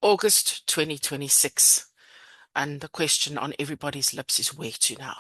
August 2026. And the question on everybody's lips is where to now?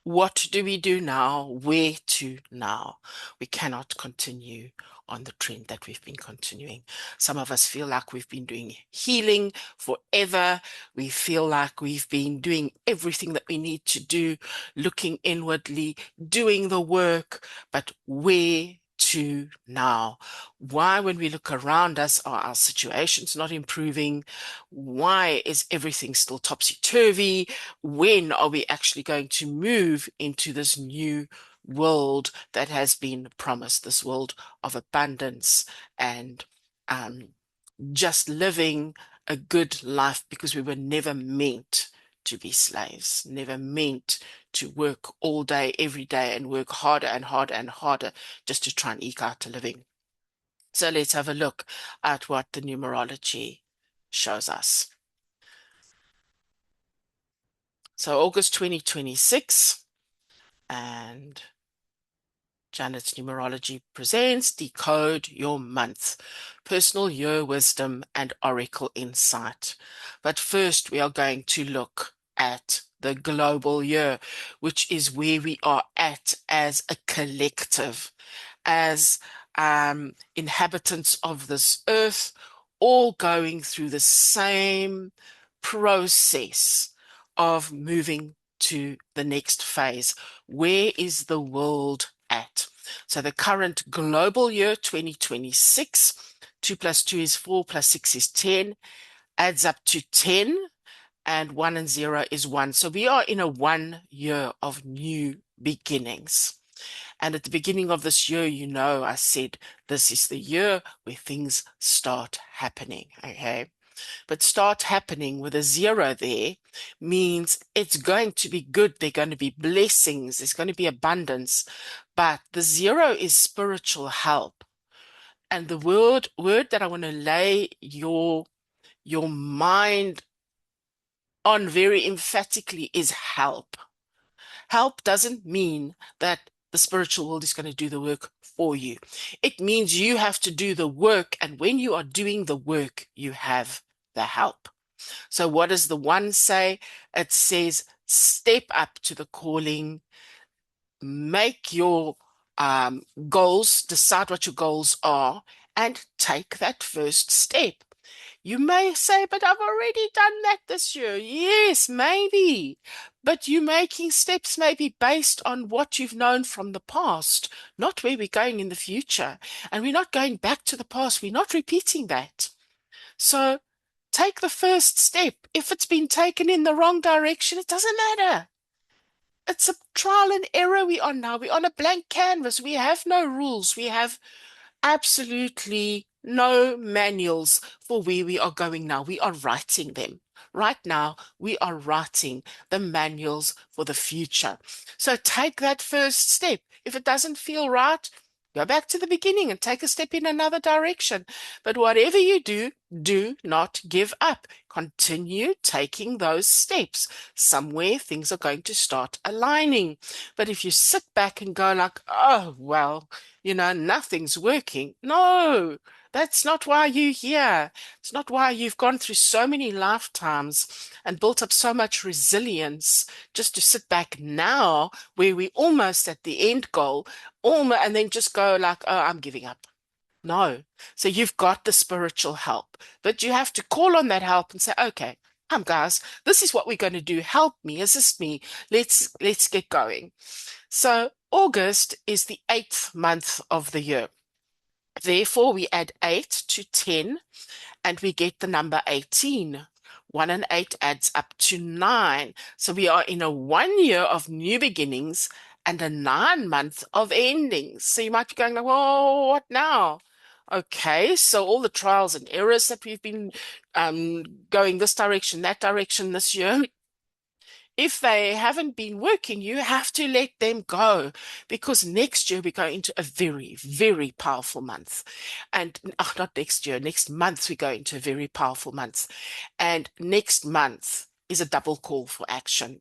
What do we do now? Where to now? We cannot continue on the trend that we've been continuing. Some of us feel like we've been doing healing forever. We feel like we've been doing everything that we need to do, looking inwardly, doing the work, but where to now? Why, when we look around us, are our situations not improving? Why is everything still topsy-turvy? When are we actually going to move into this new world that has been promised, this world of abundance and um, just living a good life, because we were never meant to be slaves, never meant to work all day, every day, and work harder and harder and harder just to try and eke out a living. So let's have a look at what the numerology shows us. So August 2026, and Janet's Numerology presents Decode Your Month, Personal Year Wisdom and Oracle Insight. But first, we are going to look at the global year, which is where we are at as a collective, as inhabitants of this earth, all going through the same process of moving to the next phase. Where is the world at? So the current global year 2026, 2 plus 2 is 4 plus 6 is 10, adds up to 10, and 1 and 0 is 1. So we are in a 1 year of new beginnings. And at the beginning of this year, I said this is the year where things start happening. Okay. But start happening with a 0 there means it's going to be good. There are going to be blessings. There's going to be abundance. But the 0 is spiritual help. And the word that I want to lay your mind on very emphatically is help. Help doesn't mean that the spiritual world is going to do the work for you. It means you have to do the work. And when you are doing the work, you have the help. So what does the 1 say? It says, step up to the calling, make your goals, decide what your goals are, and take that first step. You may say, but I've already done that this year. Yes, maybe. But you making steps may be based on what you've known from the past, not where we're going in the future. And we're not going back to the past. We're not repeating that. So take the first step. If it's been taken in the wrong direction, it doesn't matter. It's a trial and error we are now. We're on a blank canvas. We have no rules. We have absolutely no manuals for where we are going now. We are writing them. Right now, we are writing the manuals for the future. So take that first step. If it doesn't feel right, go back to the beginning and take a step in another direction. But whatever you do, do not give up. Continue taking those steps. Somewhere things are going to start aligning. But if you sit back and go like, oh, well, nothing's working. No, that's not why you're here. It's not why you've gone through so many lifetimes and built up so much resilience just to sit back now where we're almost at the end goal, almost, and then just go like, oh, I'm giving up. No. So you've got the spiritual help, but you have to call on that help and say, okay, come guys, this is what we're going to do. Help me, assist me. Let's get going. So August is the 8th month of the year. Therefore, we add 8 to 10 and we get the number 18. 1 and 8 adds up to 9. So we are in a 1 year of new beginnings and a 9 month of endings. So you might be going like, well, what now? Okay, so all the trials and errors that we've been going this direction, that direction this year, if they haven't been working, you have to let them go, because next year we go into a very, very powerful month. And not next year, next month we go into a very powerful month. And next month is a double call for action.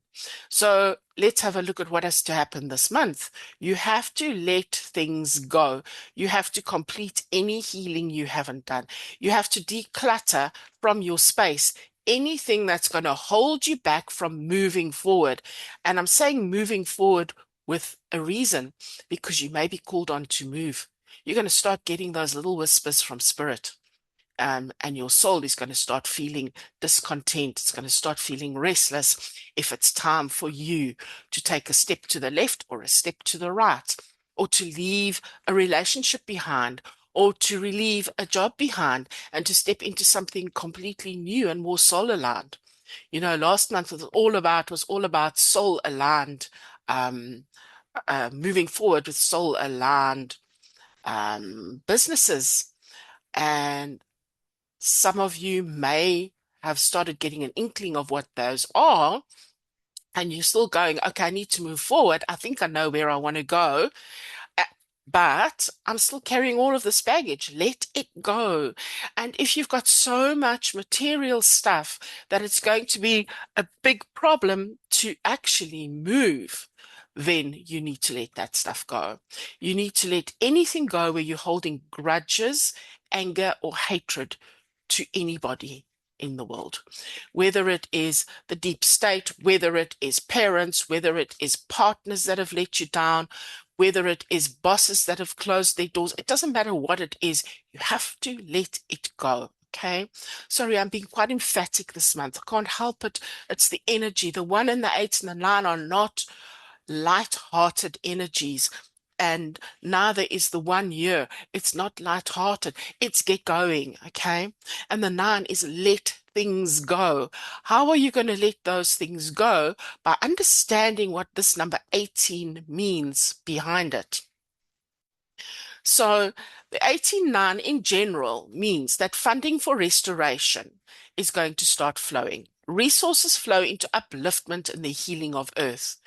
So let's have a look at what has to happen this month. You have to let things go. You have to complete any healing you haven't done. You have to declutter from your space anything that's going to hold you back from moving forward. And I'm saying moving forward with a reason, because you may be called on to move. You're going to start getting those little whispers from spirit. And your soul is going to start feeling discontent. It's going to start feeling restless if it's time for you to take a step to the left or a step to the right, or to leave a relationship behind, or to leave a job behind and to step into something completely new and more soul aligned. You know, last month was all about soul aligned, um, moving forward with soul aligned businesses. And some of you may have started getting an inkling of what those are, and you're still going, okay, I need to move forward. I think I know where I want to go. Uh, But I'm still carrying all of this baggage. Let it go. And if you've got so much material stuff that it's going to be a big problem to actually move, then you need to let that stuff go. You need to let anything go where you're holding grudges, anger, or hatred to anybody in the world, whether it is the deep state, whether it is parents, whether it is partners that have let you down, whether it is bosses that have closed their doors. It doesn't matter what it is, you have to let it go. Okay. Sorry, I'm being quite emphatic this month. I can't help it. It's the energy. The 1 and the 8 and the 9 are not light-hearted energies. And neither is the 1 year. It's not light-hearted. It's get going, okay? And the 9 is let things go. How are you going to let those things go? By understanding what this number 18 means behind it. So the 18.9 in general means that funding for restoration is going to start flowing. Resources flow into upliftment and the healing of Earth.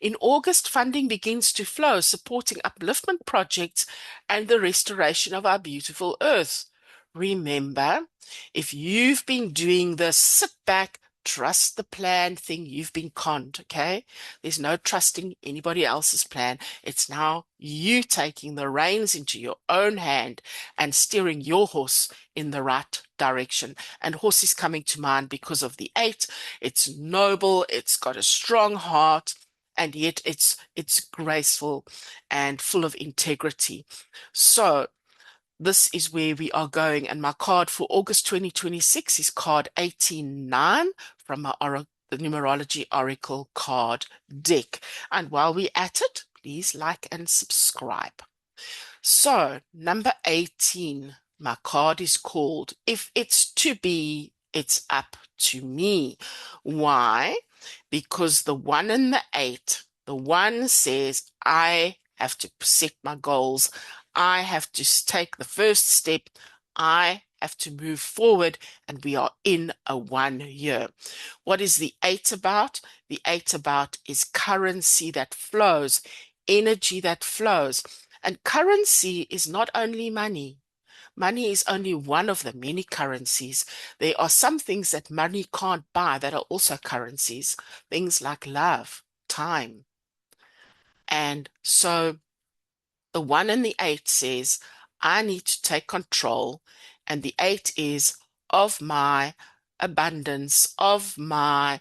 In August, funding begins to flow, supporting upliftment projects and the restoration of our beautiful Earth. Remember, if you've been doing this, sit back, trust the plan thing, you've been conned, okay? There's no trusting anybody else's plan. It's now you taking the reins into your own hand and steering your horse in the right direction. And horse is coming to mind because of the 8. It's noble, it's got a strong heart, and yet it's graceful and full of integrity. So this is where we are going. And my card for August 2026 is card 18.9 from the Numerology Oracle card deck. And while we're at it, please like and subscribe. So, number 18, my card is called If It's to Be, It's Up to Me. Why? Because the 1 and the 8, the 1 says, I have to set my goals. I have to take the first step. I have to move forward, and we are in a 1 year. What is the 8 about? The 8 about is currency that flows, energy that flows. And currency is not only money. Money is only one of the many currencies. There are some things that money can't buy that are also currencies. Things like love, time. And so the 1 and the 8 says, I need to take control. And the 8 is of my abundance, of my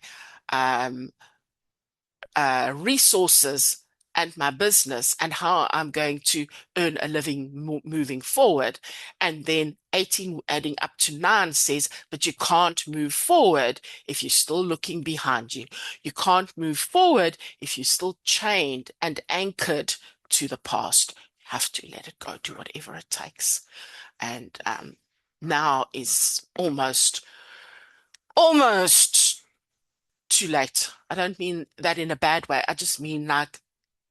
um, resources and my business, and how I'm going to earn a living moving forward. And then 18 adding up to 9 says, but you can't move forward if you're still looking behind you. You can't move forward if you're still chained and anchored to the past. You have to let it go, do whatever it takes. And now is almost too late. I don't mean that in a bad way. I just mean like,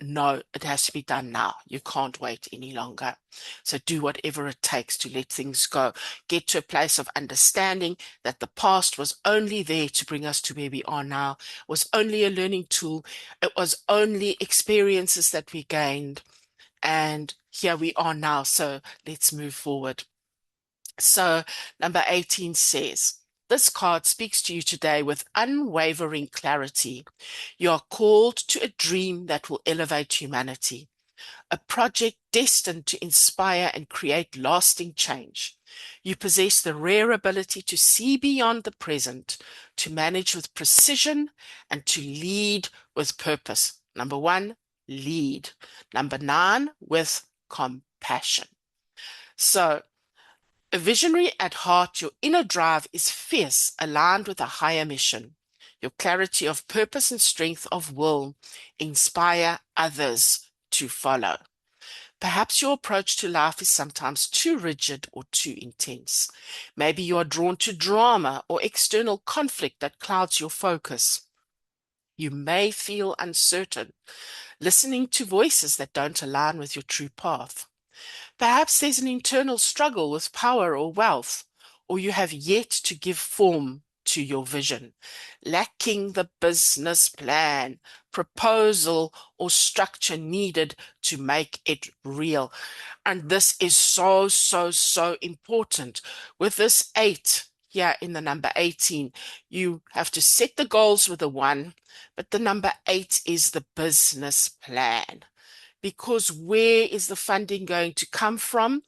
no, it has to be done now. You can't wait any longer. So do whatever it takes to let things go. Get to a place of understanding that the past was only there to bring us to where we are now. It was only a learning tool. It was only experiences that we gained. And here we are now. So let's move forward. So number 18 says, This card speaks to you today with unwavering clarity. You are called to a dream that will elevate humanity, a project destined to inspire and create lasting change. You possess the rare ability to see beyond the present, to manage with precision, and to lead with purpose. Number one, lead. Number nine, with compassion. So, a visionary at heart, your inner drive is fierce, aligned with a higher mission. Your clarity of purpose and strength of will inspire others to follow. Perhaps your approach to life is sometimes too rigid or too intense. Maybe you are drawn to drama or external conflict that clouds your focus. You may feel uncertain, listening to voices that don't align with your true path. Perhaps there's an internal struggle with power or wealth, or you have yet to give form to your vision, lacking the business plan, proposal, or structure needed to make it real. And this is so, so, so important. With this 8 here in the number 18, you have to set the goals with a 1, but the number 8 is the business plan. Because where is the funding going to come from?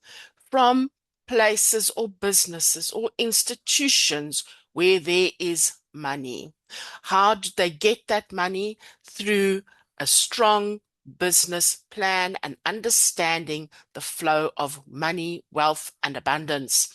From places or businesses or institutions where there is money. How did they get that money? Through a strong business plan and understanding the flow of money, wealth, and abundance.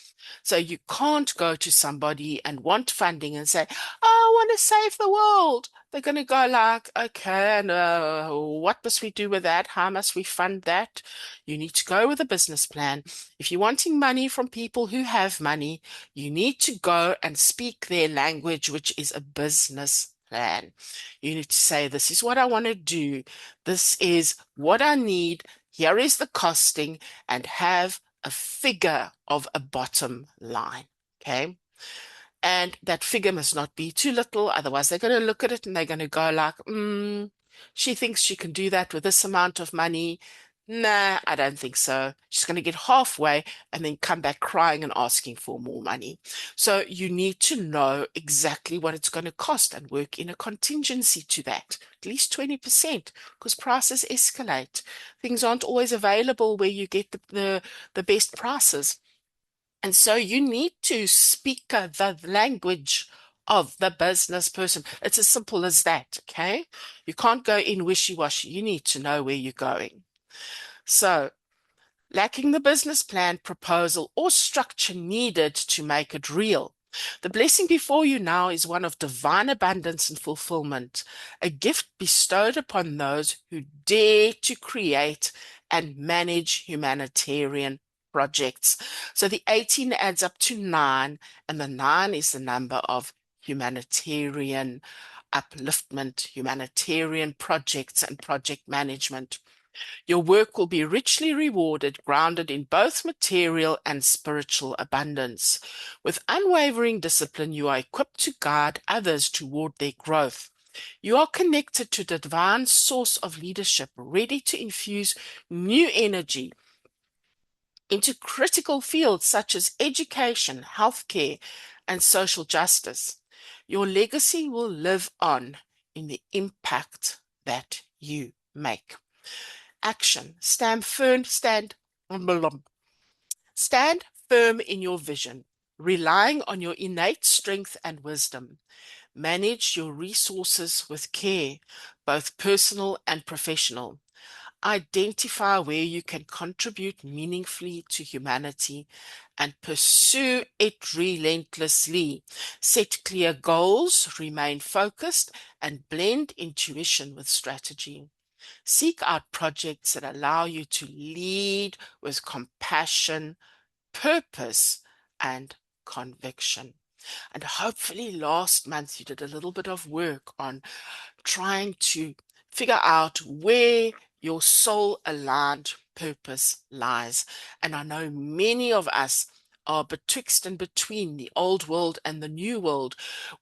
So you can't go to somebody and want funding and say, "Oh, I want to save the world." They're going to go like, "Okay, and what must we do with that? How must we fund that?" You need to go with a business plan. If you're wanting money from people who have money, you need to go and speak their language, which is a business plan. You need to say, "This is what I want to do. This is what I need. Here is the costing," and have a figure of a bottom line. Okay. And that figure must not be too little. Otherwise, they're going to look at it and they're going to go like, she thinks she can do that with this amount of money. Nah, I don't think so. She's going to get halfway and then come back crying and asking for more money. So you need to know exactly what it's going to cost and work in a contingency to that, at least 20%, because prices escalate. Things aren't always available where you get the best prices. And so you need to speak the language of the business person. It's as simple as that, okay? You can't go in wishy-washy. You need to know where you're going. So, lacking the business plan, proposal, or structure needed to make it real. The blessing before you now is one of divine abundance and fulfillment, a gift bestowed upon those who dare to create and manage humanitarian projects. So the 18 adds up to 9, and the 9 is the number of humanitarian upliftment, humanitarian projects, and project management. Your work will be richly rewarded, grounded in both material and spiritual abundance. With unwavering discipline, you are equipped to guide others toward their growth. You are connected to the divine source of leadership, ready to infuse new energy into critical fields such as education, healthcare, and social justice. Your legacy will live on in the impact that you make. Action. Stand firm in your vision, relying on your innate strength and wisdom. Manage your resources with care, both personal and professional. Identify where you can contribute meaningfully to humanity and pursue it relentlessly. Set clear goals, remain focused, and blend intuition with strategy. Seek out projects that allow you to lead with compassion, purpose, and conviction. And hopefully last month you did a little bit of work on trying to figure out where your soul aligned purpose lies. And I know many of us are betwixt and between the old world and the new world.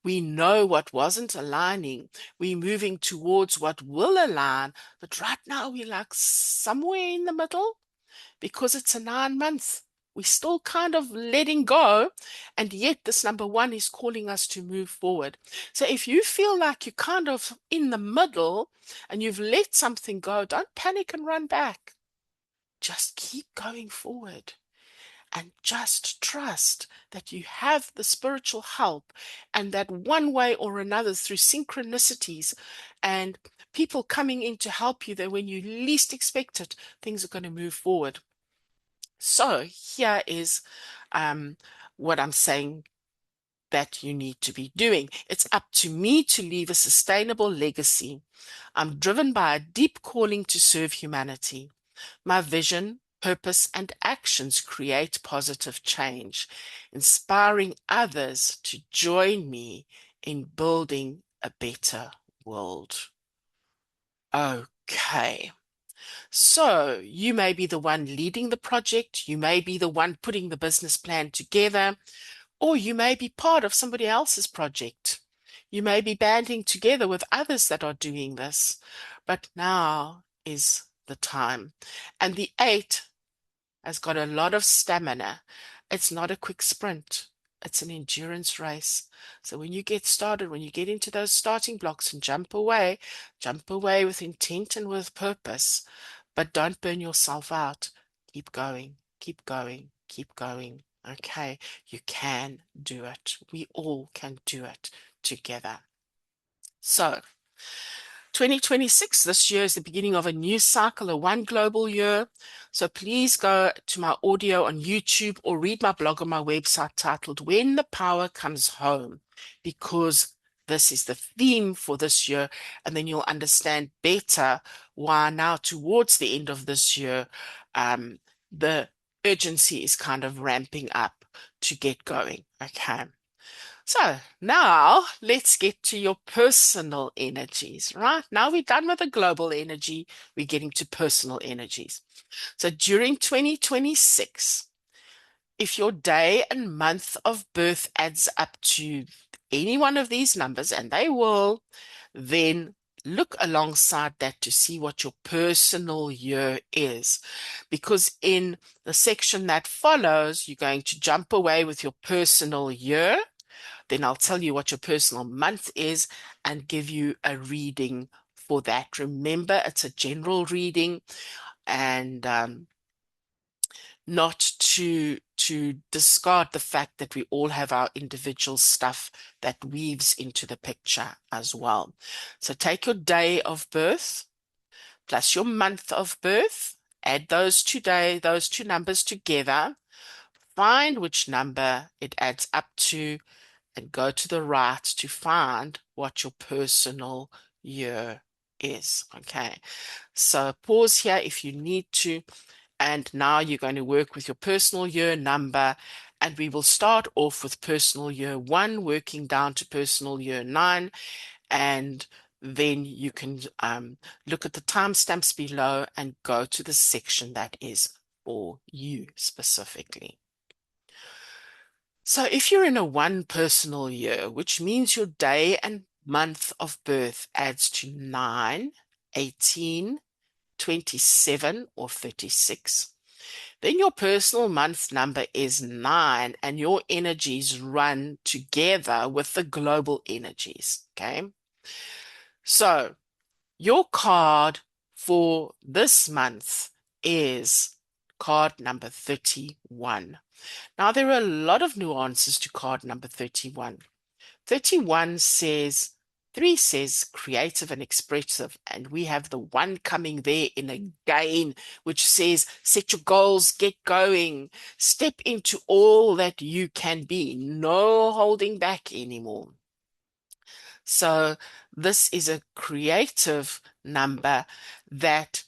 We know what wasn't aligning. We're moving towards what will align. But right now we're like somewhere in the middle because it's a 9 month. We're still kind of letting go, and yet this number one is calling us to move forward. So if you feel like you're kind of in the middle and you've let something go, don't panic and run back. Just keep going forward and just trust that you have the spiritual help, and that one way or another, through synchronicities and people coming in to help you, that when you least expect it, things are going to move forward. So here is what I'm saying that you need to be doing. It's up to me to leave a sustainable legacy. I'm driven by a deep calling to serve humanity. My vision, purpose, and actions create positive change, inspiring others to join me in building a better world. Okay. So you may be the one leading the project, you may be the one putting the business plan together, or you may be part of somebody else's project. You may be banding together with others that are doing this. But now is the time. And the 8 has got a lot of stamina. It's not a quick sprint. It's an endurance race. So when you get started, when you get into those starting blocks and jump away with intent and with purpose, but don't burn yourself out. Keep going, keep going, keep going. Okay, you can do it. We all can do it together. So 2026, this year is the beginning of a new cycle, a one global year. So please go to my audio on YouTube or read my blog on my website titled When the Power Comes Home, because this is the theme for this year. And then you'll understand better why now towards the end of this year, the urgency is kind of ramping up to get going. Okay. So now let's get to your personal energies, right? Now we're done with the global energy, we're getting to personal energies. So during 2026, if your day and month of birth adds up to any one of these numbers, and they will, then look alongside that to see what your personal year is. Because in the section that follows, you're going to jump away with your personal year. Then I'll tell you what your personal month is and give you a reading for that. Remember, it's a general reading, and not to discard the fact that we all have our individual stuff that weaves into the picture as well. So take your day of birth plus your month of birth, add those two numbers together, find which number it adds up to, and go to the right to find what your personal year is. Okay, so pause here if you need to. And now you're going to work with your personal year number. And we will start off with personal year 1, working down to personal year 9. And then you can look at the timestamps below and go to the section that is for you specifically. So if you're in a 1 personal year, which means your day and month of birth adds to 9, 18, 27, or 36, then your personal month number is 9, and your energies run together with the global energies, okay? So your card for this month is card number 31. Now, there are a lot of nuances to card number 31. 31 says, 3 says creative and expressive, and we have the 1 coming there in again, which says set your goals, get going, step into all that you can be, no holding back anymore. So this is a creative number that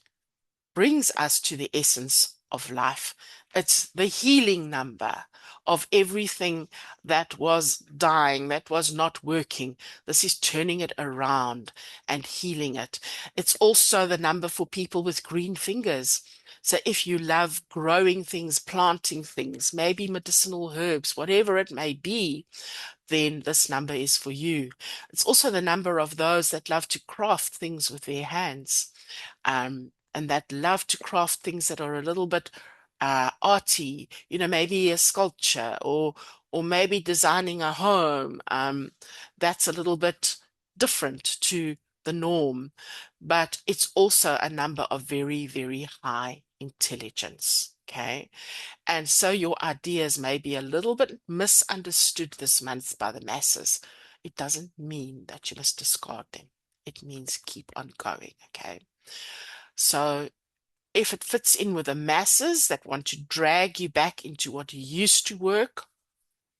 brings us to the essence of life. It's the healing number of everything that was dying, that was not working. This is turning it around and healing it. It's also the number for people with green fingers. So if you love growing things, planting things, maybe medicinal herbs, whatever it may be, then this number is for you. It's also the number of those that love to craft things with their hands. And that love to craft things that are a little bit arty, maybe a sculpture or maybe designing a home. That's a little bit different to the norm, but it's also a number of very, very high intelligence. Okay. And so your ideas may be a little bit misunderstood this month by the masses. It doesn't mean that you must discard them. It means keep on going. Okay. So if it fits in with the masses that want to drag you back into what used to work,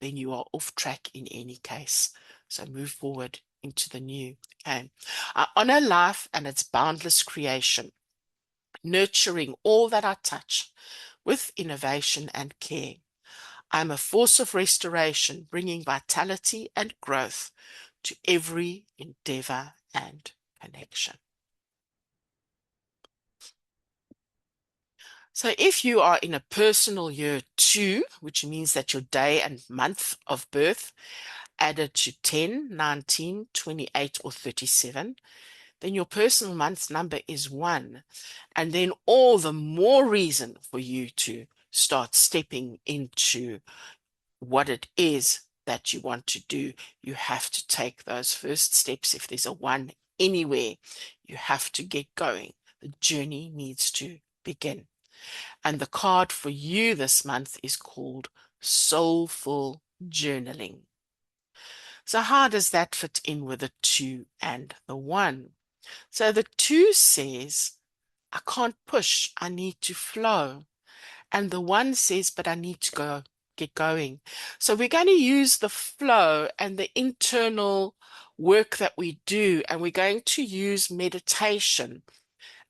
then you are off track in any case. So move forward into the new. Okay. I honor life and its boundless creation, nurturing all that I touch with innovation and care. I'm a force of restoration, bringing vitality and growth to every endeavor and connection. So if you are in a personal year 2, which means that your day and month of birth added to 10, 19, 28, or 37, then your personal month number is 1. And then all the more reason for you to start stepping into what it is that you want to do. You have to take those first steps. If there's a 1 anywhere, you have to get going. The journey needs to begin. And the card for you this month is called Soulful Journaling. So how does that fit in with the 2 and the 1? So the 2 says, I can't push, I need to flow. And the 1 says, but I need to get going. So we're going to use the flow and the internal work that we do, and we're going to use meditation,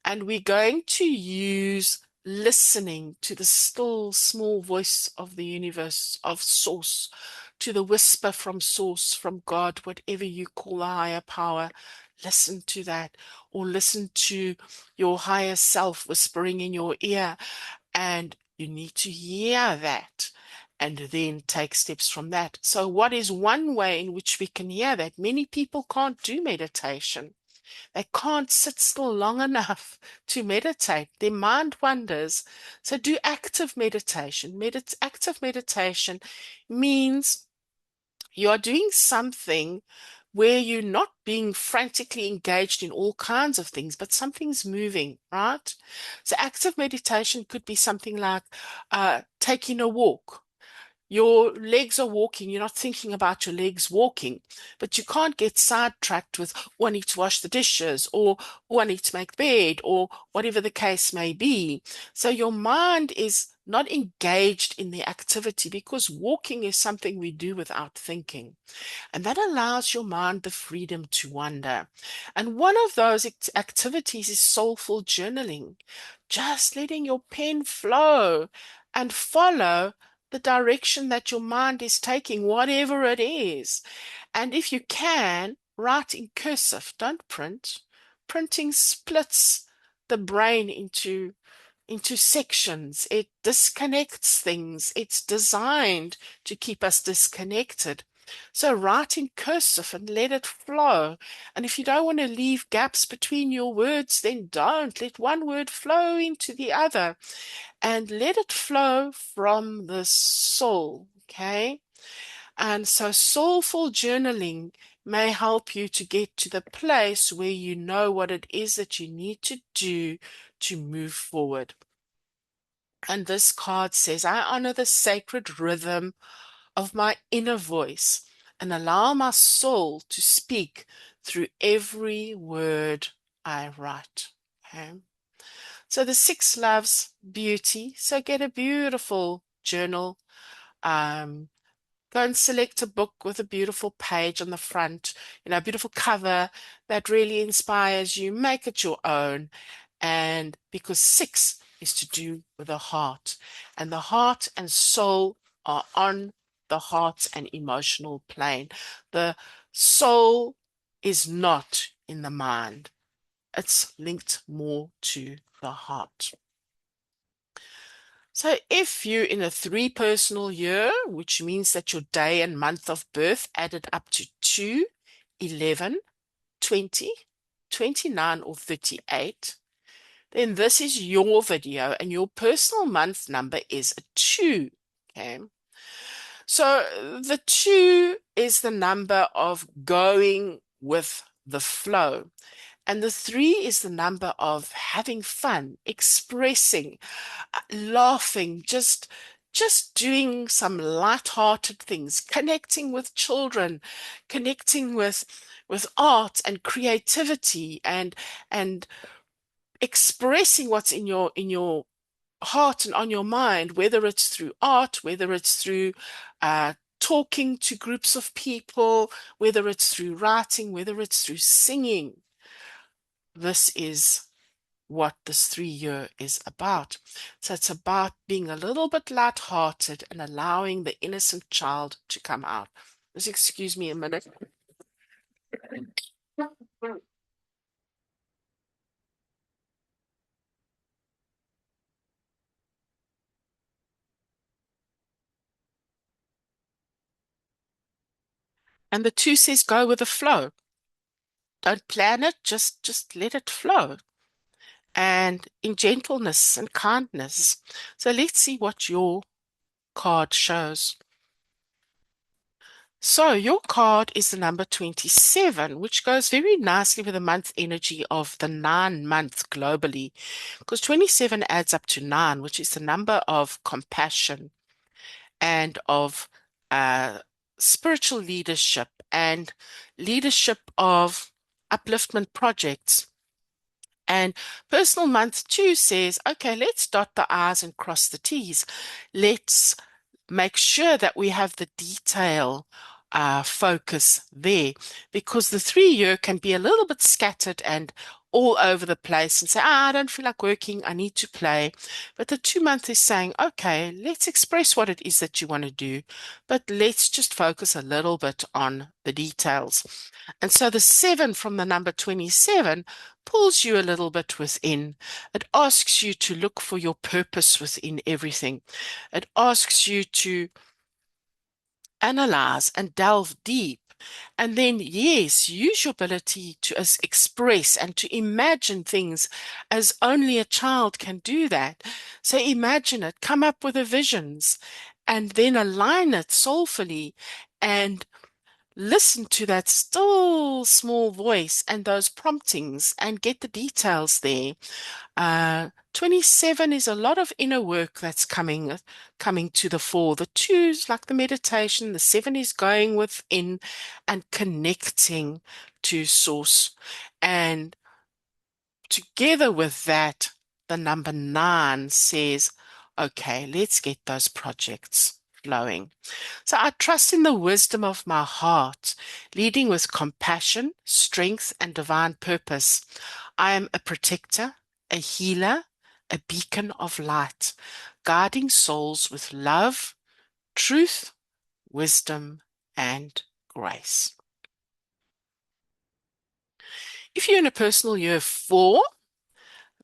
and we're going to use listening to the still small voice of the universe, of source, to the whisper from source, from God, whatever you call a higher power. Listen to that, or listen to your higher self whispering in your ear, and you need to hear that and then take steps from that. So what is one way in which we can hear that? Many people can't do meditation. They can't sit still long enough to meditate. Their mind wanders. So do active meditation. Active meditation means you are doing something where you're not being frantically engaged in all kinds of things, but something's moving, right? So active meditation could be something like taking a walk. Your legs are walking, you're not thinking about your legs walking, but you can't get sidetracked with, oh, I need to wash the dishes, or oh, I need to make the bed, or whatever the case may be. So your mind is not engaged in the activity, because walking is something we do without thinking. And that allows your mind the freedom to wander. And one of those activities is soulful journaling, just letting your pen flow and follow the direction that your mind is taking, whatever it is. And if you can, write in cursive, don't print. Printing splits the brain into sections. It disconnects things. It's designed to keep us disconnected. So write in cursive and let it flow. And if you don't want to leave gaps between your words, then don't. Let one word flow into the other and let it flow from the soul. Okay. And so soulful journaling may help you to get to the place where you know what it is that you need to do to move forward. And this card says, I honor the sacred rhythm of my inner voice and allow my soul to speak through every word I write. Okay. So the 6 loves beauty. So get a beautiful journal. Go and select a book with a beautiful page on the front, a beautiful cover that really inspires you. Make it your own. And because 6 is to do with the heart, and the heart and soul are on the heart and emotional plane. The soul is not in the mind. It's linked more to the heart. So if you're in a 3 personal year, which means that your day and month of birth added up to 2, 11, 20, 29, or 38, then this is your video, and your personal month number is a 2. Okay. So the 2 is the number of going with the flow. And the 3 is the number of having fun, expressing, laughing, just doing some light-hearted things, connecting with children, connecting with art and creativity and expressing what's in your heart and on your mind, whether it's through art, whether it's through talking to groups of people, whether it's through writing, whether it's through singing. This is what this 3 year is about. So it's about being a little bit light-hearted and allowing the innocent child to come out. Just excuse me a minute. And the 2 says go with the flow. Don't plan it, just let it flow. And in gentleness and kindness. So let's see what your card shows. So your card is the number 27, which goes very nicely with the month energy of the 9 month globally, because 27 adds up to 9, which is the number of compassion and of uh, spiritual leadership and leadership of upliftment projects. And personal month 2 says, okay, let's dot the I's and cross the T's. Let's make sure that we have the detail focus there, because the 3 year can be a little bit scattered and all over the place and say, I don't feel like working, I need to play. But the 2 month is saying, okay, let's express what it is that you want to do, but let's just focus a little bit on the details. And so the 7 from the number 27 pulls you a little bit within. It asks you to look for your purpose within everything. It asks you to analyze and delve deep. And then, yes, use your ability to express and to imagine things as only a child can do that. So imagine it, come up with the visions, and then align it soulfully and listen to that still small voice and those promptings and get the details there. 27 is a lot of inner work that's coming to the fore. The 2's like the meditation, the 7 is going within and connecting to source. And together with that, the number 9 says, okay, let's get those projects flowing. So I trust in the wisdom of my heart, leading with compassion, strength, and divine purpose. I am a protector, a healer, a beacon of light, guiding souls with love, truth, wisdom, and grace. If you're in a personal year 4,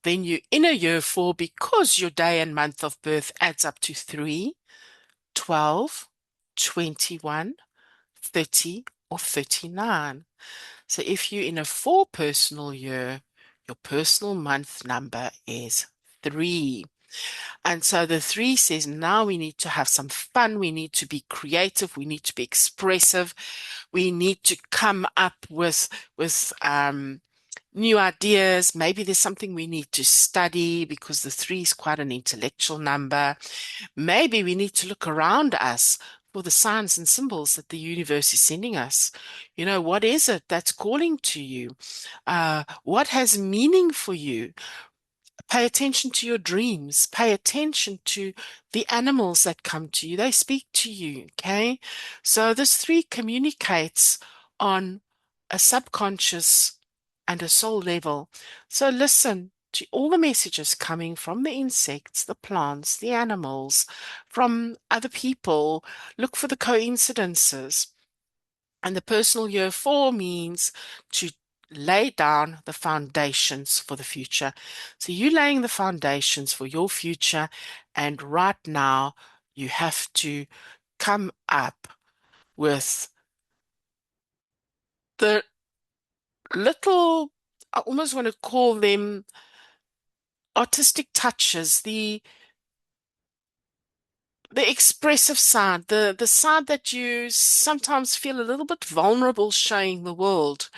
then you're in a year 4 because your day and month of birth adds up to 3, 12, 21, 30, or 39. So if you're in a 4 personal year, your personal month number is 3. And so the 3 says now we need to have some fun. We need to be creative. We need to be expressive. We need to come up with new ideas. Maybe there's something we need to study because the 3 is quite an intellectual number. Maybe we need to look around us for the signs and symbols that the universe is sending us. You know, what is it that's calling to you? What has meaning for you? Pay attention to your dreams. Pay attention to the animals that come to you. They speak to you, okay? So this 3 communicates on a subconscious and a soul level. So listen to all the messages coming from the insects, the plants, the animals, from other people. Look for the coincidences. And the personal year 4 means to lay down the foundations for the future. So you're laying the foundations for your future, and right now you have to come up with the little, I almost want to call them artistic touches, the expressive side, the side that you sometimes feel a little bit vulnerable showing the world.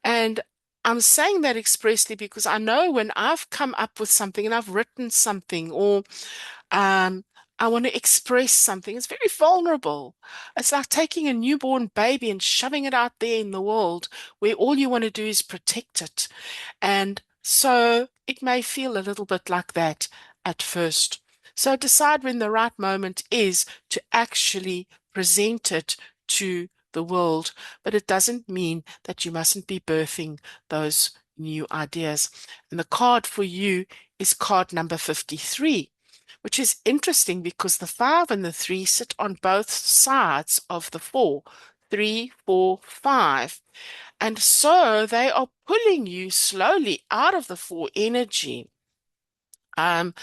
And I'm saying that expressly because I know when I've come up with something and I've written something or um, I want to express something, it's very vulnerable. It's like taking a newborn baby and shoving it out there in the world where all you want to do is protect it. And so it may feel a little bit like that at first. So decide when the right moment is to actually present it to the world. But it doesn't mean that you mustn't be birthing those new ideas. And the card for you is card number 53, which is interesting because the 5 and the 3 sit on both sides of the 4. 3, 4, 5. And so they are pulling you slowly out of the 4 energy, um,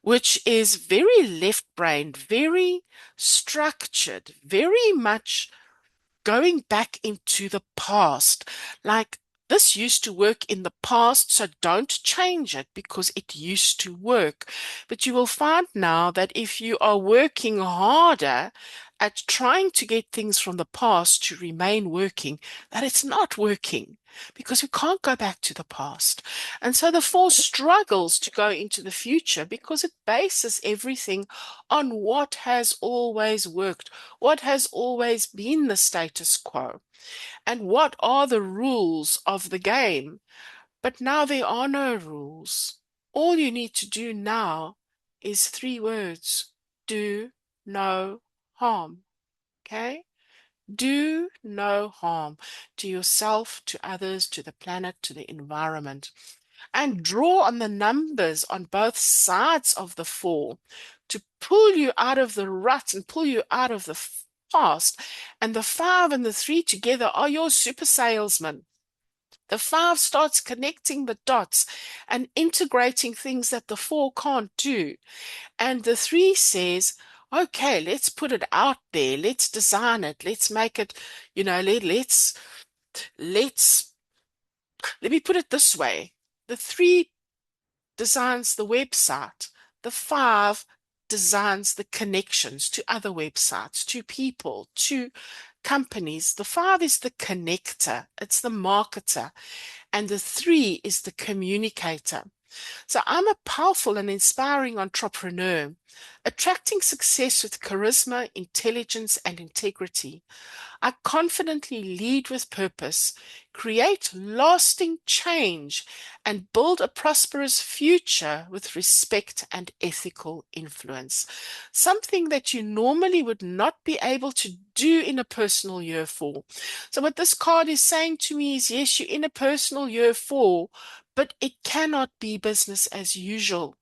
which is very left-brained, very structured, very much going back into the past. Like this used to work in the past, so don't change it because it used to work. But you will find now that if you are working harder at trying to get things from the past to remain working, that it's not working because we can't go back to the past. And so the 4 struggles to go into the future because it bases everything on what has always worked, what has always been the status quo, and what are the rules of the game. But now there are no rules. All you need to do now is 3 words: do no harm. Okay? Do no harm to yourself, to others, to the planet, to the environment. And draw on the numbers on both sides of the 4 to pull you out of the rut and pull you out of the past. And the 5 and the 3 together are your super salesman. The 5 starts connecting the dots and integrating things that the 4 can't do. And the 3 says, okay, let's put it out there. Let's design it. Let's make it, let's, let me put it this way. The 3 designs the website. The 5 designs the connections to other websites, to people, to companies. The 5 is the connector, it's the marketer, and the 3 is the communicator. So I'm a powerful and inspiring entrepreneur, attracting success with charisma, intelligence, and integrity. I confidently lead with purpose, create lasting change, and build a prosperous future with respect and ethical influence. Something that you normally would not be able to do in a personal year 4. So, what this card is saying to me is yes, you're in a personal year 4, but it cannot be business as usual.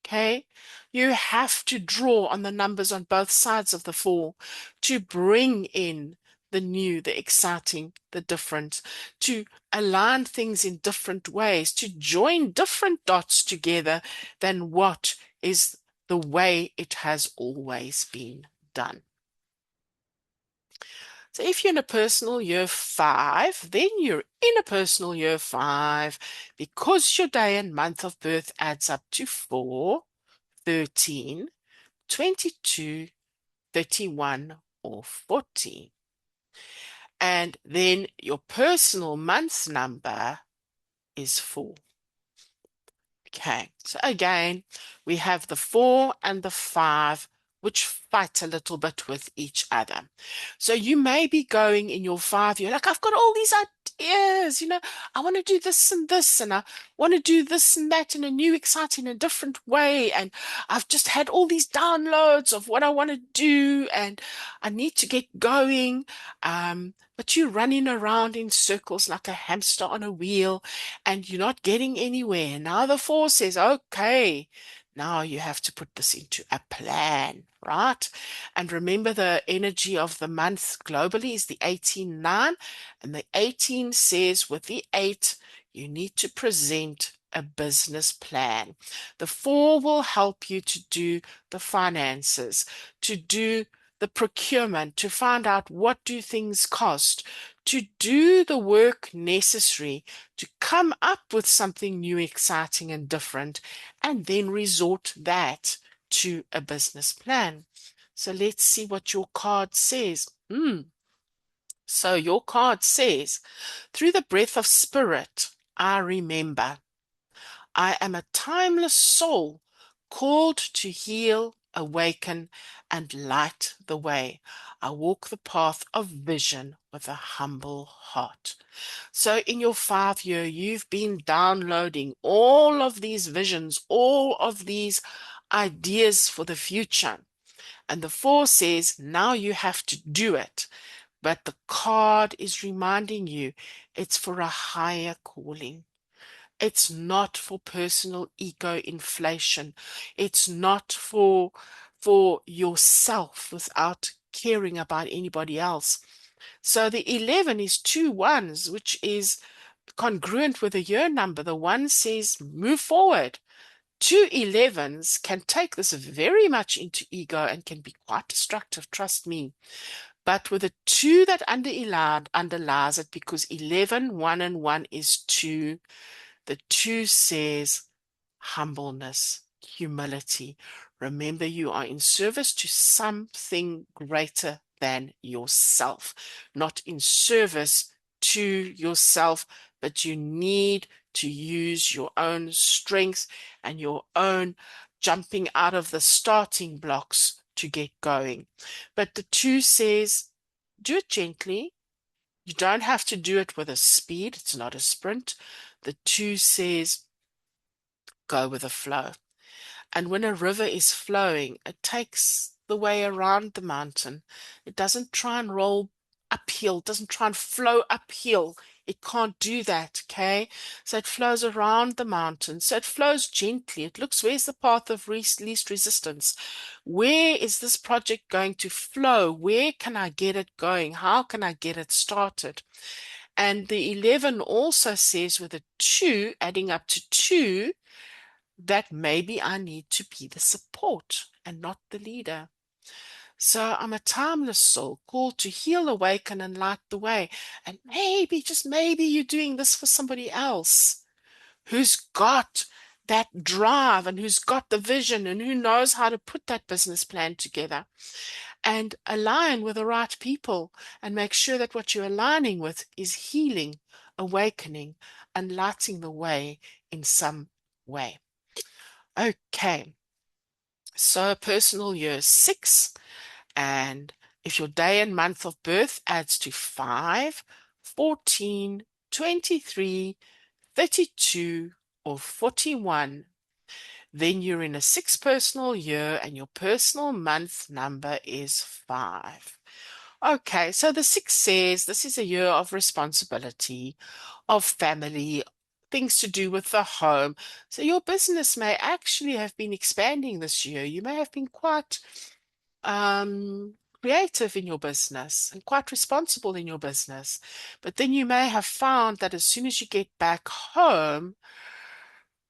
Okay, you have to draw on the numbers on both sides of the 4 to bring in the new, the exciting, the different, to align things in different ways, to join different dots together than what is the way it has always been done. So if you're in a personal year 5, then you're in a personal year 5 because your day and month of birth adds up to 4, 13, 22, 31, or 40. And then your personal month number is 4. Okay, so again, we have the 4 and the 5, which fight a little bit with each other. So you may be going in your 5, you're like, I've got all these ideas, I want to do this, and I want to do this and that in a new, exciting, and different way. And I've just had all these downloads of what I want to do, and I need to get going. But you're running around in circles like a hamster on a wheel and you're not getting anywhere. Now the 4 says, okay, now you have to put this into a plan, right? And remember the energy of the month globally is the 18-9, and the 18 says with the 8, you need to present a business plan. The 4 will help you to do the finances, to do the procurement, to find out what do things cost, to do the work necessary to come up with something new, exciting, and different, and then resort that to a business plan. So let's see what your card says. So your card says, through the breath of spirit, I remember. I am a timeless soul called to heal, awaken, and light the way. I walk the path of vision with a humble heart. So in your 5 year, you've been downloading all of these visions, all of these ideas for the future. And the 4 says, now you have to do it. But the card is reminding you it's for a higher calling. It's not for personal ego inflation. It's not for yourself without caring about anybody else. So the 11 is 2 ones, which is congruent with the year number. The 1 says move forward. 2 11s can take this very much into ego and can be quite destructive, trust me. But with a 2 that underlies it, because 11, 1 and 1 is 2, the 2 says humbleness, humility. Remember, you are in service to something greater than yourself, not in service to yourself, but you need to use your own strengths and your own jumping out of the starting blocks to get going. But the 2 says, do it gently. You don't have to do it with a speed. It's not a sprint. The 2 says, go with the flow. And when a river is flowing, it takes the way around the mountain. It doesn't try and roll uphill, it doesn't try and flow uphill. It can't do that, okay? So it flows around the mountain. So it flows gently. It looks, where's the path of least resistance? Where is this project going to flow? Where can I get it going? How can I get it started? And the 11 also says with a 2, adding up to 2, that maybe I need to be the support and not the leader. So I'm a timeless soul called to heal, awaken, and light the way. And maybe, just maybe, you're doing this for somebody else who's got that drive and who's got the vision and who knows how to put that business plan together and align with the right people and make sure that what you're aligning with is healing, awakening, and lighting the way in some way. Okay, so personal year 6, and if your day and month of birth adds to 5, 14, 23, 32, or 41, then you're in a 6 personal year and your personal month number is 5. Okay, so the 6 says this is a year of responsibility, of family, things to do with the home. So your business may actually have been expanding this year. You may have been quite creative in your business and quite responsible in your business. But then you may have found that as soon as you get back home,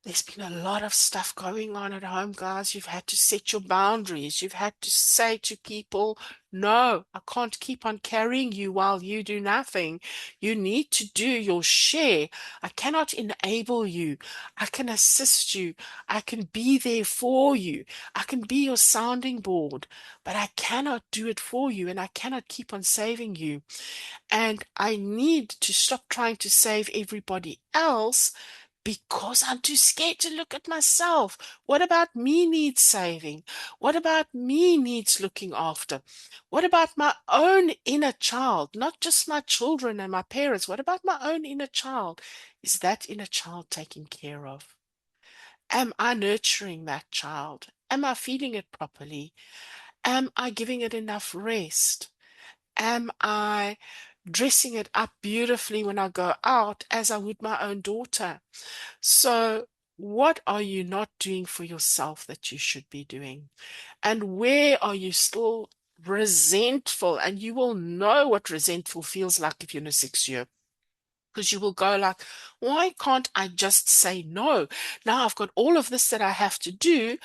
there's been a lot of stuff going on at home, guys. You've had to set your boundaries. You've had to say to people, no, I can't keep on carrying you while you do nothing. You need to do your share. I cannot enable you. I can assist you. I can be there for you. I can be your sounding board, but I cannot do it for you and I cannot keep on saving you. And I need to stop trying to save everybody else because I'm too scared to look at myself. What about me needs saving? What about me needs looking after? What about my own inner child? Not just my children and my parents. What about my own inner child? Is that inner child taken care of? Am I nurturing that child? Am I feeding it properly? Am I giving it enough rest? Am I dressing it up beautifully when I go out as I would my own daughter? So, what are you not doing for yourself that you should be doing? And where are you still resentful? And you will know what resentful feels like if you're in a 6 year. Because you will go like, why can't I just say no? Now I've got all of this that I have to do.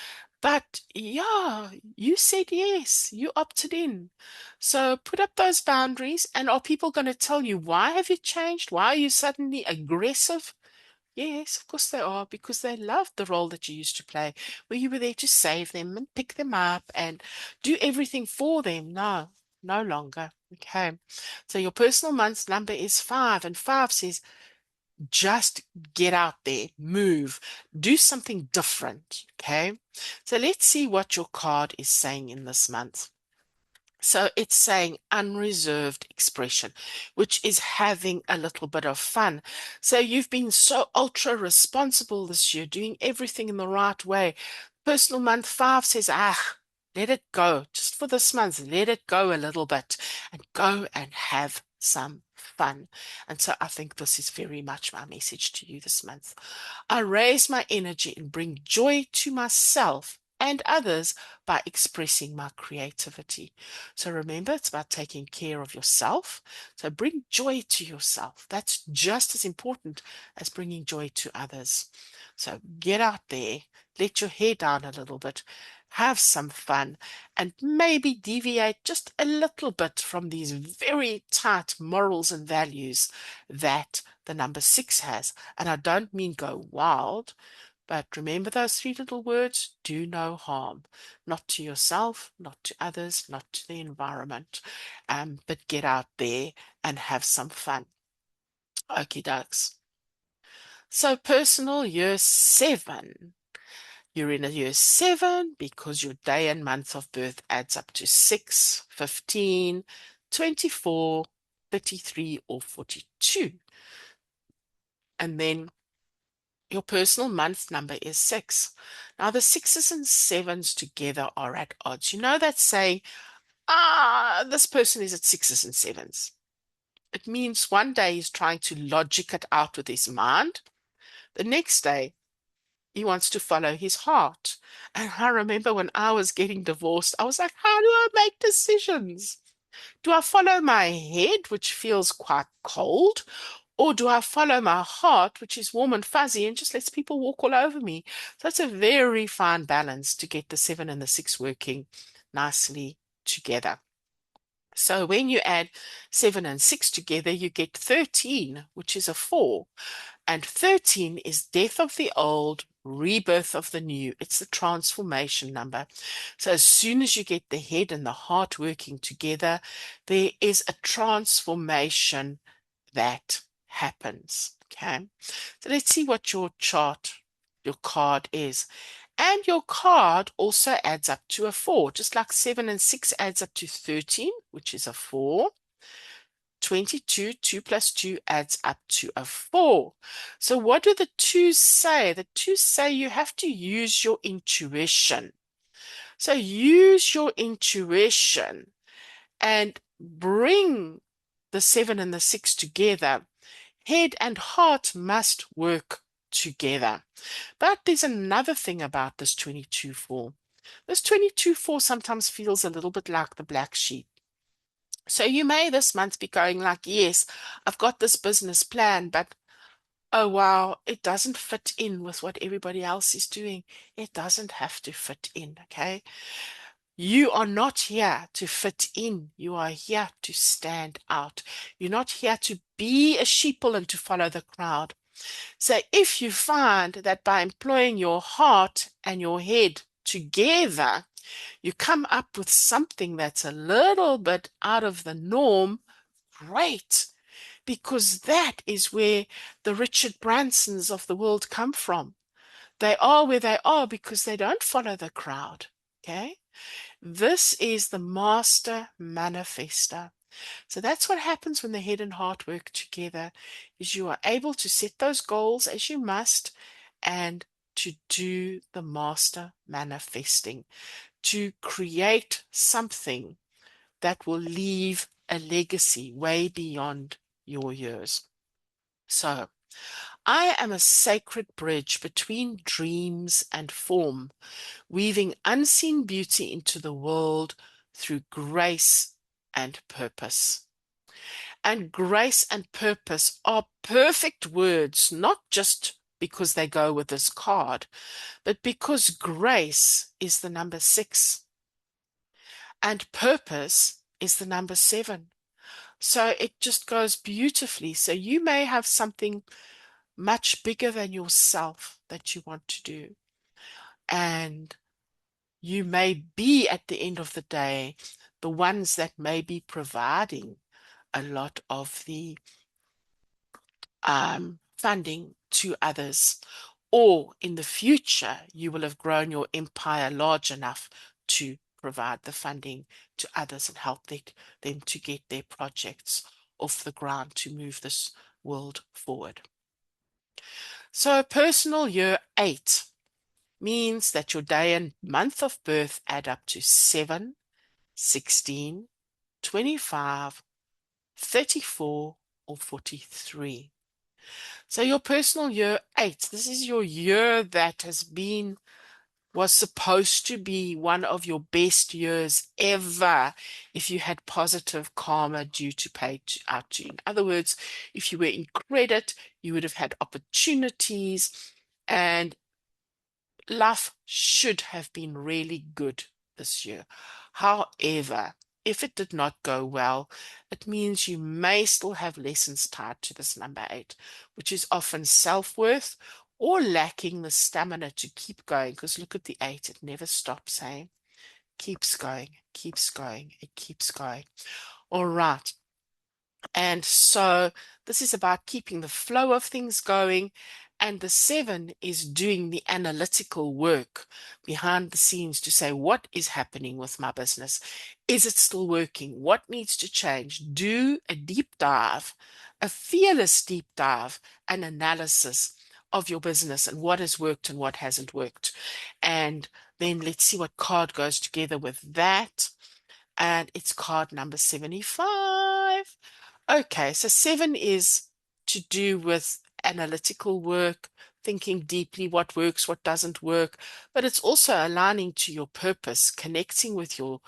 But yeah, you said yes, you opted in. So put up those boundaries, and are people going to tell you, why have you changed? Why are you suddenly aggressive? Yes, of course they are, because they loved the role that you used to play, where you were there to save them and pick them up and do everything for them. No, no longer. Okay. So your personal month's number is 5, and 5 says just get out there, move, do something different. Okay. So let's see what your card is saying in this month. So it's saying unreserved expression, which is having a little bit of fun. So you've been so ultra responsible this year, doing everything in the right way. Personal month 5 says, let it go. Just for this month, let it go a little bit and go and have some fun. And so I think this is very much my message to you this month. I raise my energy and bring joy to myself and others by expressing my creativity. So remember, it's about taking care of yourself. So bring joy to yourself. That's just as important as bringing joy to others. So get out there, let your hair down a little bit, have some fun, and maybe deviate just a little bit from these very tight morals and values that the number 6 has. And I don't mean go wild, but remember those 3 little words: do no harm, not to yourself, not to others, not to the environment, but get out there and have some fun. Okie dokes. So personal year 7. You're in a year 7 because your day and month of birth adds up to 6, 15, 24, 33, or 42. And then your personal month number is 6. Now, the 6s and 7s together are at odds. You know that saying, this person is at 6s and 7s. It means one day he's trying to logic it out with his mind. The next day, he wants to follow his heart. And I remember when I was getting divorced, I was like, how do I make decisions? Do I follow my head, which feels quite cold? Or do I follow my heart, which is warm and fuzzy and just lets people walk all over me? So it's a very fine balance to get the 7 and the 6 working nicely together. So when you add 7 and 6 together, you get 13, which is a 4. And 13 is death of the old, rebirth of the new. It's the transformation number. So as soon as you get the head and the heart working together, there is a transformation that happens. Okay. So let's see what your chart, your card is. And your card also adds up to a 4, just like 7 and 6 adds up to 13, which is a 4. 22, 2 plus 2 adds up to a 4. So what do the 2's say? The 2's say you have to use your intuition. So use your intuition and bring the 7 and the 6 together. Head and heart must work together. But there's another thing about this 22-4. This 22-4 sometimes feels a little bit like the black sheep. So you may this month be going like, yes, I've got this business plan, but oh wow, it doesn't fit in with what everybody else is doing. It doesn't have to fit in, okay? You are not here to fit in. You are here to stand out. You're not here to be a sheeple and to follow the crowd. So if you find that by employing your heart and your head together, you come up with something that's a little bit out of the norm, great, because that is where the Richard Bransons of the world come from. They are where they are because they don't follow the crowd. Okay? This is the master manifester. So that's what happens when the head and heart work together, is you are able to set those goals as you must and to do the master manifesting, to create something that will leave a legacy way beyond your years. So, I am a sacred bridge between dreams and form, weaving unseen beauty into the world through grace and purpose. And grace and purpose are perfect words, not just because they go with this card, but because grace is the number 6 and purpose is the number 7. So it just goes beautifully. So you may have something much bigger than yourself that you want to do. And you may be, at the end of the day, the ones that may be providing a lot of the funding to others. Or in the future, you will have grown your empire large enough to provide the funding to others and help them to get their projects off the ground to move this world forward. So personal year 8 means that your day and month of birth add up to 7, 16, 25, 34, or 43. So your personal year 8, this is your year that was supposed to be one of your best years ever if you had positive karma due to pay out to you. In other words, if you were in credit, you would have had opportunities, and life should have been really good this year. However, if it did not go well, it means you may still have lessons tied to this number 8, which is often self-worth or lacking the stamina to keep going. Because look at the 8, it never stops, eh? Keeps going, keeps going, it keeps going. All right. And so this is about keeping the flow of things going. And the 7 is doing the analytical work behind the scenes to say, what is happening with my business? Is it still working? What needs to change? Do a deep dive, a fearless deep dive, an analysis of your business and what has worked and what hasn't worked. And then let's see what card goes together with that. And it's card number 75. Okay, so 7 is to do with analytical work, thinking deeply what works, what doesn't work, but it's also aligning to your purpose, connecting with your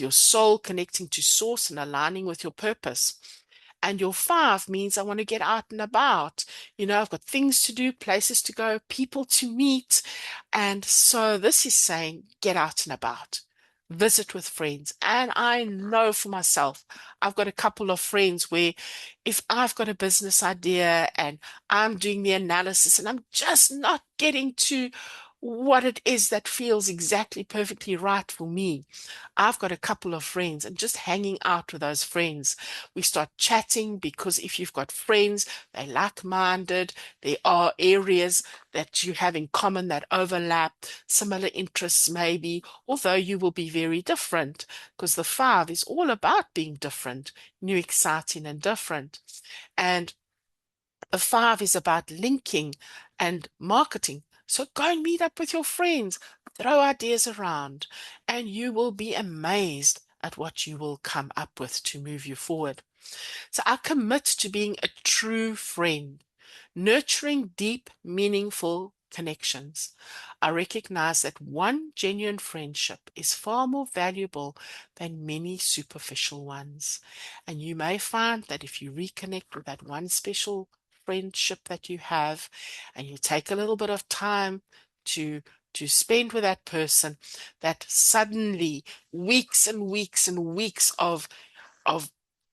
soul, connecting to source and aligning with your purpose. And your 5 means I want to get out and about. You know, I've got things to do, places to go, people to meet. And so this is saying get out and about. Visit with friends. And I know for myself, I've got a couple of friends where if I've got a business idea and I'm doing the analysis and I'm just not getting to what it is that feels exactly perfectly right for me, I've got a couple of friends and just hanging out with those friends. We start chatting because if you've got friends, they're like-minded, there are areas that you have in common that overlap, similar interests maybe, although you will be very different because the 5 is all about being different, new, exciting, and different. And the 5 is about linking and marketing. So go and meet up with your friends, throw ideas around, and you will be amazed at what you will come up with to move you forward. So I commit to being a true friend, nurturing deep, meaningful connections. I recognize that one genuine friendship is far more valuable than many superficial ones. And you may find that if you reconnect with that one special friendship that you have, and you take a little bit of time to spend with that person, that suddenly weeks and weeks and weeks of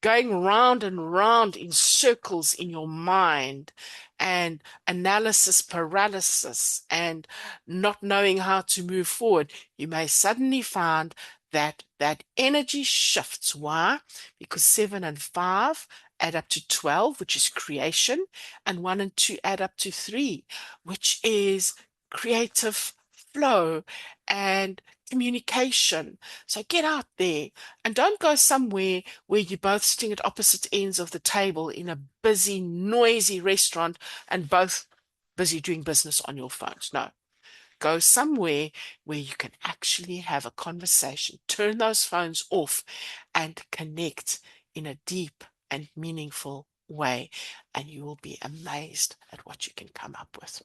going round and round in circles in your mind and analysis paralysis and not knowing how to move forward, you may suddenly find that that energy shifts. Why? Because 7 and 5 add up to 12, which is creation, and 1 and 2 add up to 3, which is creative flow and communication. So get out there and don't go somewhere where you're both sitting at opposite ends of the table in a busy, noisy restaurant and both busy doing business on your phones. No, go somewhere where you can actually have a conversation, turn those phones off and connect in a deep and meaningful way, and you will be amazed at what you can come up with.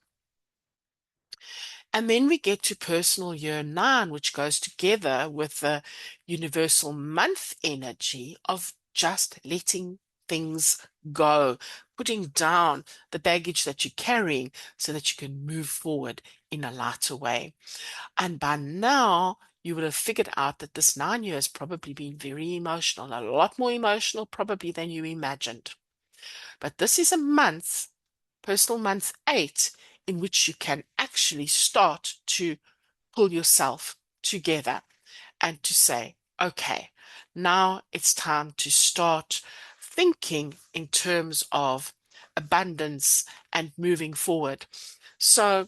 And then we get to personal year 9, which goes together with the universal month energy of just letting things go, putting down the baggage that you're carrying so that you can move forward in a lighter way. And by now, you would have figured out that this 9 year has probably been very emotional, a lot more emotional probably than you imagined. But this is a month, personal month 8, in which you can actually start to pull yourself together and to say, okay, now it's time to start thinking in terms of abundance and moving forward. So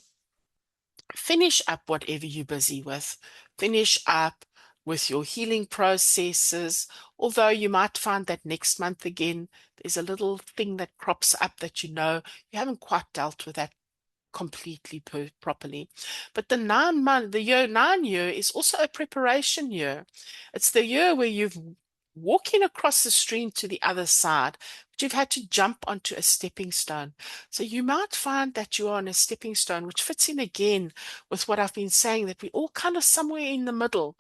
finish up whatever you're busy with. Finish up with your healing processes. Although you might find that next month again, there's a little thing that crops up that you know you haven't quite dealt with that completely properly. But the 9 month, the year 9 year is also a preparation year. It's the year where you've walking across the stream to the other side, but you've had to jump onto a stepping stone. So you might find that you are on a stepping stone, which fits in again with what I've been saying, that we're all kind of somewhere in the middle.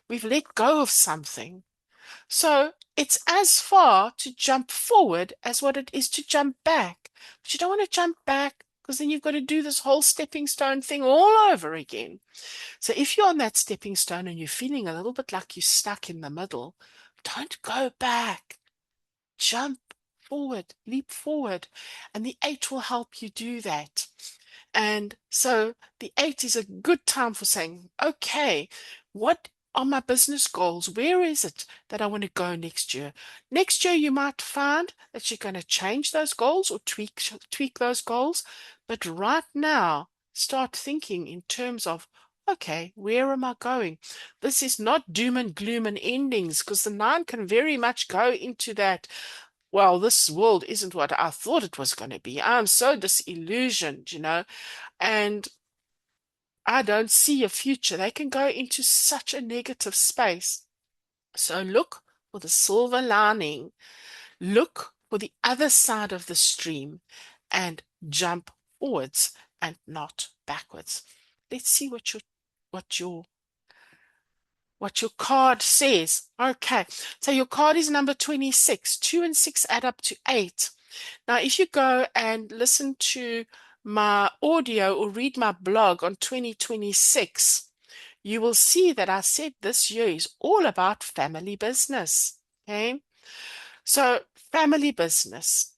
We've let go of something. So it's as far to jump forward as what it is to jump back. But you don't want to jump back because then you've got to do this whole stepping stone thing all over again. So if you're on that stepping stone and you're feeling a little bit like you're stuck in the middle, don't go back. Jump forward, leap forward, and the 8 will help you do that. And so the 8 is a good time for saying, okay, what are my business goals? Where is it that I want to go next year? Next year, you might find that you're going to change those goals or tweak those goals. But right now, start thinking in terms of, okay, where am I going? This is not doom and gloom and endings, because the 9 can very much go into that. Well, this world isn't what I thought it was going to be. I'm so disillusioned, and I don't see a future. They can go into such a negative space. So look for the silver lining. Look for the other side of the stream and jump forwards and not backwards. Let's see what your what your card says. Okay, so your card is number 26. 2 and 6 add up to 8. Now, if you go and listen to my audio or read my blog on 2026, you will see that I said this year is all about family business. Okay, so family business.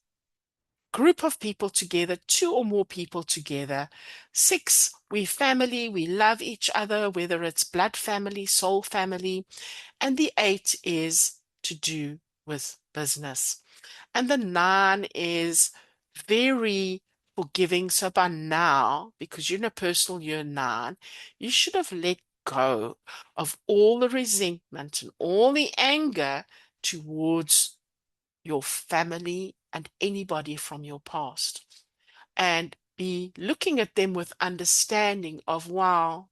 Group of people together, 2 or more people together. 6, we family, we love each other, whether it's blood family, soul family. And the 8 is to do with business. And the 9 is very forgiving. So by now, because you're in a personal year 9, you should have let go of all the resentment and all the anger towards your family and anybody from your past, and be looking at them with understanding of, wow,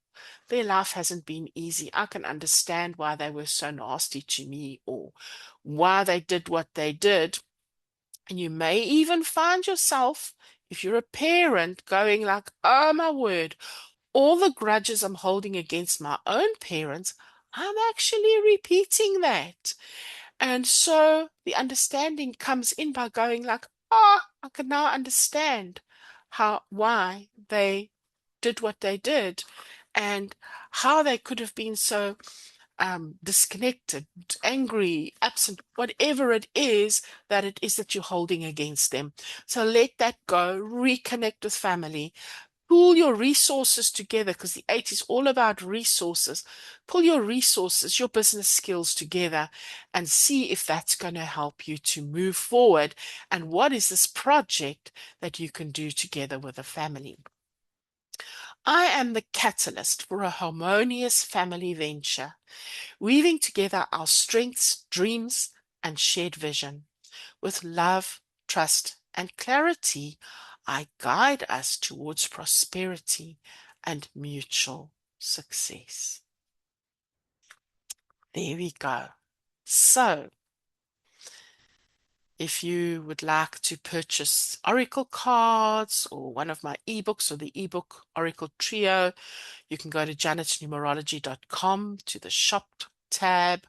their life hasn't been easy. I can understand why they were so nasty to me or why they did what they did. And you may even find yourself, if you're a parent, going like, oh my word, all the grudges I'm holding against my own parents, I'm actually repeating that. And so the understanding comes in by going like, I can now understand why they did what they did and how they could have been so disconnected, angry, absent, whatever it is that you're holding against them. So let that go, reconnect with family, pool your resources together, because the 8 is all about resources. Pull your resources, your business skills together and see if that's going to help you to move forward. And what is this project that you can do together with a family? I am the catalyst for a harmonious family venture, weaving together our strengths, dreams, and shared vision. With love, trust, and clarity, I guide us towards prosperity and mutual success. There we go. So, if you would like to purchase Oracle cards or one of my ebooks or the ebook Oracle Trio, you can go to janetnumerology.com to the shop tab,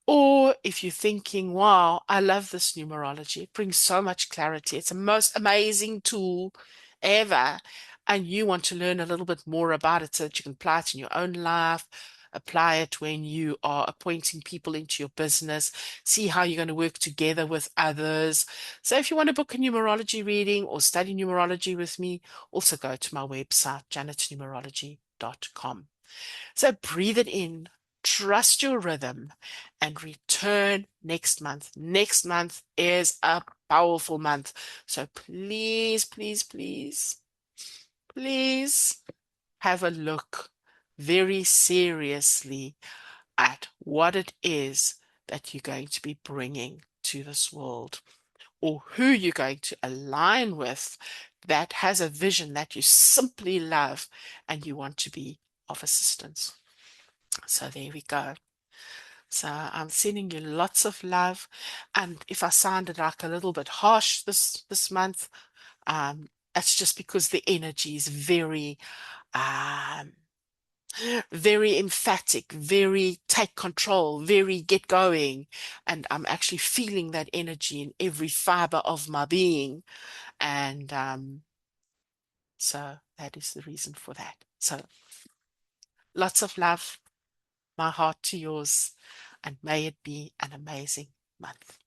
Or if you're thinking, wow, I love this numerology, it brings so much clarity. It's the most amazing tool ever. And you want to learn a little bit more about it so that you can apply it in your own life, apply it when you are appointing people into your business, see how you're going to work together with others. So if you want to book a numerology reading or study numerology with me, also go to my website, janetnumerology.com. So breathe it in, trust your rhythm, and return next month. Next month is a powerful month. So please, please, please, please have a look very seriously at what it is that you're going to be bringing to this world, or who you're going to align with that has a vision that you simply love and you want to be of assistance. So there we go. So I'm sending you lots of love. And if I sounded like a little bit harsh this month, it's just because the energy is um, very emphatic, very take control, very get going. And I'm actually feeling that energy in every fiber of my being. And so that is the reason for that. So lots of love, my heart to yours, and may it be an amazing month.